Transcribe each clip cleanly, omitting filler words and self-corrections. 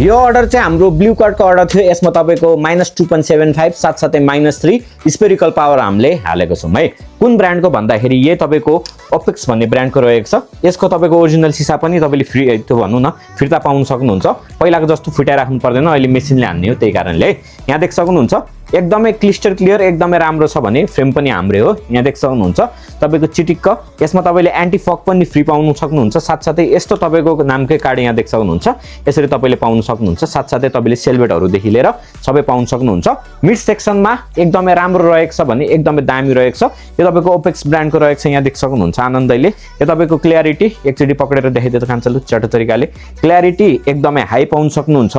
यो अर्डर चाहिँ हाम्रो ब्लू कार्डको अर्डर थियो। यसमा तपाईको -2.75 साथसाथै -3 स्पेरिकल पावर हामीले हालेको छौं है। कुन ब्रान्डको भन्दाखेरि यो तपाईको ओपेक्स भन्ने ब्रान्डको रहेको छ। यसको तपाईको ओरिजिनल सिसा पनि तपाईले फ्री त्यो भन्नु न फिर्ता पाउन सक्नुहुन्छ। पहिलाको जस्तो फुटाइराख्नु पर्दैन, अहिले मेसिनले हान्ने हो, त्यही कारणले यहाँ देख सक्नुहुन्छ एकदमै क्लिस्टर क्लियर एकदमै राम्रो छ भने फ्रेम पनि हाम्रै हो। यहाँ देख सक्नुहुन्छ तपाईको चिटिक्क यसमा तपाईले एन्टी फग पनि फ्री पाउन सक्नुहुन्छ। साथसाथै यस्तो तपाईको नामकै कार्ड यहाँ देख सक्नुहुन्छ, यसरी तपाईले पाउन सक्नुहुन्छ। साथसाथै तपाईले सेलबेटहरु देखि लिएर सबै पाउन सक्नुहुन्छ। मिड सेक्सनमा एकदमै राम्रो रहेको छ भने एकदमै दामी रहेको छ। यो तपाईको ओपेक्स ब्रान्डको रहेको छ। यहाँ देख सक्नुहुन्छ आनन्दले यो तपाईको क्ल्यारिटी एकचोटी पक्रेर देखाइदिएको कान्छलु चटो तरिकाले क्ल्यारिटी एकदमै हाई पाउन सक्नुहुन्छ।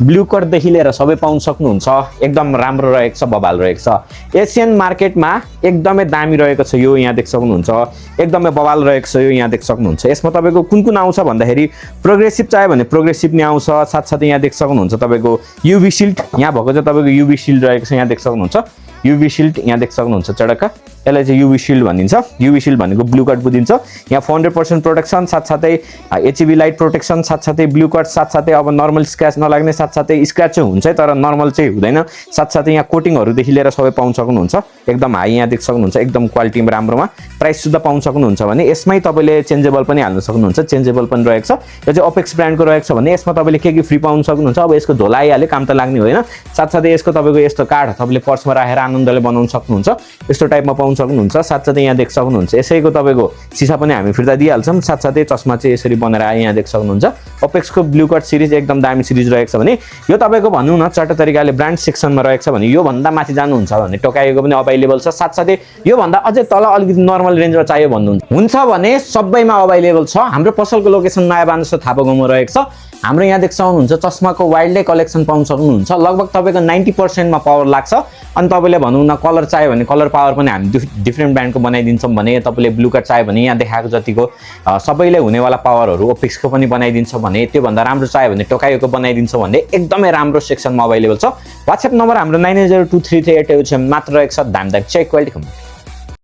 ब्लू कार्ड देखि लिएर सबै पाउन सक्नुहुन्छ। एकदम राम्रो रहेको छ, बबाल रहेको छ। एशियन मार्केटमा एकदमै दामी रहेको छ यो। यहाँ देख सक्नुहुन्छ एकदमै बबाल रहेको छ यो। यहाँ देख सक्नुहुन्छ यसमा तपाईको कुन आउँछ भन्दाखेरि प्रोग्रेसिभ चाहियो भने प्रोग्रेसिभ नि आउँछ। साथसाथै यहाँ देख सक्नुहुन्छ तपाईको युभी शिल्ड यहाँ भएको चाहिँ तपाईको युभी शिल्ड रहेको छ। यहाँ देख सक्नुहुन्छ युभी शिल्ड यहाँ देख सक्नुहुन्छ चडक्क यसलाई चाहिँ युभी शिल्ड भनिन्छ। युभी शिल्ड भनेको ब्लू कार्ड बुझिन्छ। यहाँ 400% प्रोटेक्सन साथसाथै एचबी लाइट प्रोटेक्सन साथसाथै ब्लू कार्ड साथसाथै अब नर्मल स्क्रैच नलाग्ने साथसाथै स्क्रैच चाहिँ हुन्छ तर नर्मल चाहिँ हुँदैन। साथसाथै यहाँ कोटिङहरु देखि लिएर सबै पाउन सक्नुहुन्छ। एकदम हाई यहाँ देख सक्नुहुन्छ एकदम क्वालिटीमा राम्रोमा प्राइस सुद्धा पाउन सक्नुहुन्छ भने यसमै तपाईले चेन्जेबल पनि हाल्न सक्नुहुन्छ। चेन्जेबल पनि रहेको छ। यो चाहिँ ओपेक्स ब्रान्डको रहेको छ भने यसमा तपाईले के फ्री पाउन सक्नुहुन्छ। अब यसको झोला आइहाल्यो काम त लाग्ने होइन। साथसाथै यसको तपाईको यस्तो कार्ड तपाईले पर्समा राखेर आनन्दले बनाउन सक्नुहुन्छ। यस्तो टाइपमा पाउन सक्नुहुन्छ। साथसाथै यहाँ देख सक्नुहुन्छ यसैको तपाईको सिसा पनि हामी फिर्ता दिइहाल्छौं। साथसाथै चस्मा चाहिँ यसरी बनेर आए यहाँ देख सक्नुहुन्छ। ओपेक्सको ब्लू कार्ड सिरिज एकदम दामी सिरिज रहेको छ भने यो तपाईको भन्नु न चट्ट तरिकाले ब्रान्ड सेक्सनमा रहेको छ भने यो भन्दा माथि जानुहुन्छ भने टोकाइको पनि अवेलेबल छ। साथसाथै यो भन्दा अझै तल अलिकति नर्मल रेन्जमा चाहियो भन्नुहुन्छ भने सबैमा अवेलेबल छ। हाम्रो पसलको लोकेसन नयाँ बानेश्वर थापागाउँमा रहेको छ। हाम्रो यहाँ देख सक्नुहुन्छ चस्माको वाइल्डै कलेक्सन पाउन सक्नुहुन्छ। लगभग तपाईको 90% मा पावर लाग्छ। अनि तपाईले भन्नु न कलर चाहियो भने कलर पावर पनि हामी डिफरेन्ट ब्रान्डको बनाइदिन्छौँ भने तपाईले ब्लू कार्ड चाहियो भने यहाँ देखाएको जतिको सबैले हुनेवाला पावरहरु ओपेक्सको पनि बनाइदिन्छौँ भने त्यो भन्दा राम्रो चाहियो भने टोकाइको बनाइदिन्छौँ भने एकदमै राम्रो सेक्सनमा अवेलेबल छ। WhatsApp नम्बर हाम्रो 902338 मात्र रहेको छ। दाम चेक क्वालिटी